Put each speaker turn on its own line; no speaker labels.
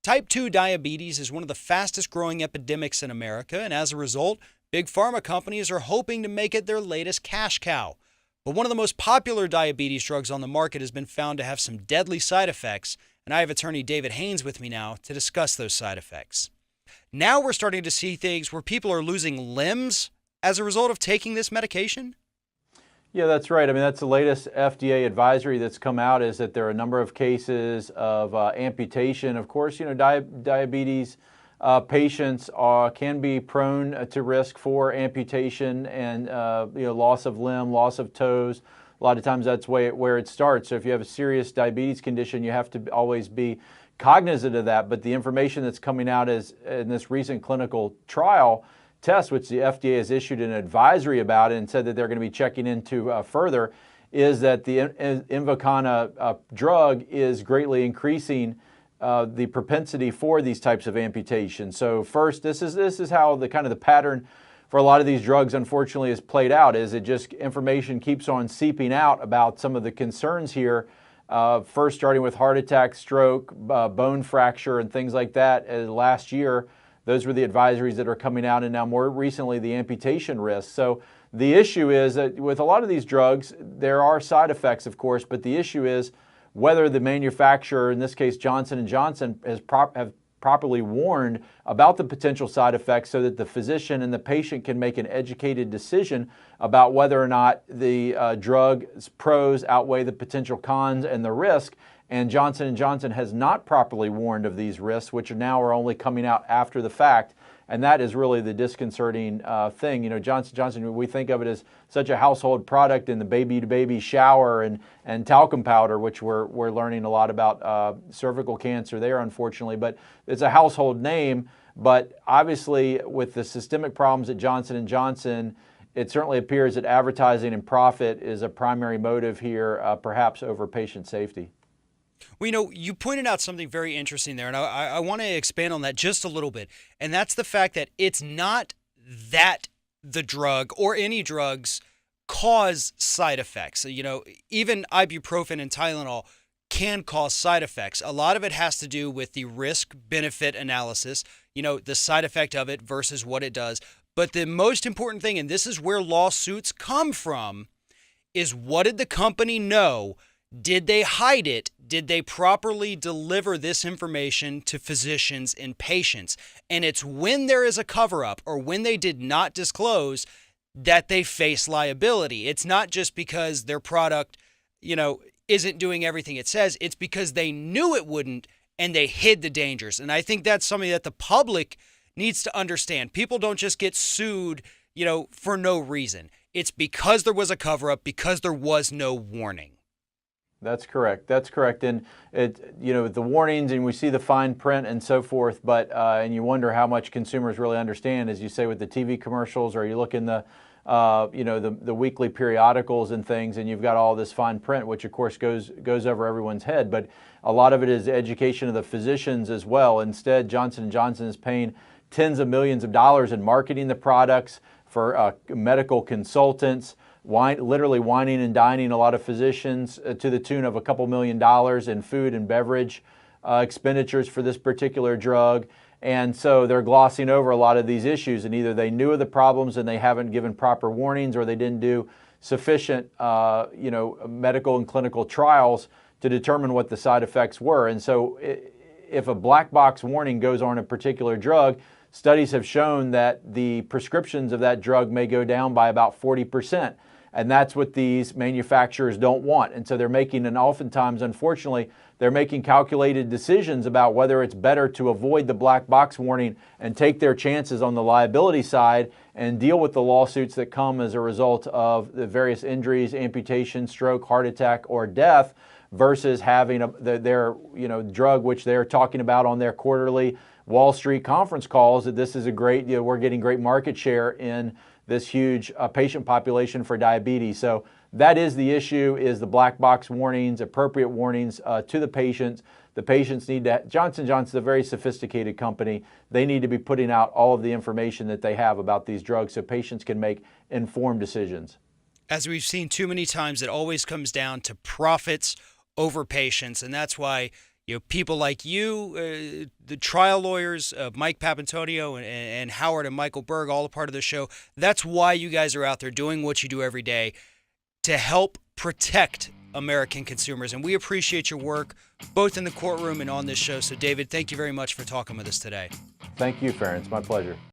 Type 2 diabetes is one of the fastest growing epidemics in America, and as a result, big pharma companies are hoping to make it their latest cash cow. But one of the most popular diabetes drugs on the market has been found to have some deadly side effects, and I have attorney David Haynes with me now to discuss those side effects. Now we're starting to see things where people are losing limbs as a result of taking this medication?
Yeah, that's right. I mean, that's the latest FDA advisory that's come out, is that there are a number of cases of amputation. Of course, diabetes patients can be prone to risk for amputation and loss of limb, loss of toes. A lot of times that's where it starts. So if you have a serious diabetes condition, you have to always be cognizant of that. But the information that's coming out is in this recent clinical trial test, which the FDA has issued an advisory about and said that they're going to be checking into further, is that the Invokana drug is greatly increasing the propensity for these types of amputations. So first, this is how the kind of the pattern for a lot of these drugs, unfortunately, is played out. Is it just information keeps on seeping out about some of the concerns here. First, starting with heart attack, stroke, bone fracture, and things like that. Last year, those were the advisories that are coming out, and now more recently, the amputation risk. So the issue is that with a lot of these drugs, there are side effects, of course, but the issue is whether the manufacturer, in this case Johnson & Johnson, have properly warned about the potential side effects so that the physician and the patient can make an educated decision about whether or not the drug's pros outweigh the potential cons and the risk. And Johnson & Johnson has not properly warned of these risks, which now are only coming out after the fact. And that is really the disconcerting thing. Johnson & Johnson, we think of it as such a household product in the baby-to-baby shower and talcum powder, which we're learning a lot about cervical cancer there, unfortunately. But it's a household name. But obviously, with the systemic problems at Johnson & Johnson, it certainly appears that advertising and profit is a primary motive here, perhaps over patient safety.
Well, you pointed out something very interesting there, and I want to expand on that just a little bit. And that's the fact that it's not that the drug or any drugs cause side effects. Even ibuprofen and Tylenol can cause side effects. A lot of it has to do with the risk-benefit analysis, the side effect of it versus what it does. But the most important thing, and this is where lawsuits come from, is what did the company know? Did they hide it? Did they properly deliver this information to physicians and patients? And it's when there is a cover-up or when they did not disclose that they face liability. It's not just because their product, isn't doing everything it says. It's because they knew it wouldn't and they hid the dangers. And I think that's something that the public needs to understand. People don't just get sued, for no reason. It's because there was a cover-up, because there was no warning.
That's correct. That's correct. And the warnings, and we see the fine print and so forth, but and you wonder how much consumers really understand, as you say, with the TV commercials, or you look in the weekly periodicals and things, and you've got all this fine print, which of course goes over everyone's head. But a lot of it is education of the physicians as well. Instead, Johnson & Johnson is paying tens of millions of dollars in marketing the products for medical consultants. Literally wining and dining a lot of physicians to the tune of a couple $1 million in food and beverage expenditures for this particular drug. And so they're glossing over a lot of these issues, and either they knew of the problems and they haven't given proper warnings, or they didn't do sufficient medical and clinical trials to determine what the side effects were. And so if a black box warning goes on a particular drug, studies have shown that the prescriptions of that drug may go down by about 40%. And that's what these manufacturers don't want. And so they're making, and oftentimes, unfortunately, they're making calculated decisions about whether it's better to avoid the black box warning and take their chances on the liability side and deal with the lawsuits that come as a result of the various injuries, amputation, stroke, heart attack, or death, versus having their drug, which they're talking about on their quarterly Wall Street conference calls, that this is a great, we're getting great market share in this huge patient population for diabetes. So that is the issue, is the black box warnings, appropriate warnings to the patients. The patients need to, Johnson & Johnson is a very sophisticated company. They need to be putting out all of the information that they have about these drugs so patients can make informed decisions.
As we've seen too many times, it always comes down to profits over patients. And that's why, people like you, the trial lawyers, Mike Papantonio and Howard and Michael Berg, all a part of the show. That's why you guys are out there doing what you do every day to help protect American consumers. And we appreciate your work both in the courtroom and on this show. So, David, thank you very much for talking with us today.
Thank you, Farron. It's my pleasure.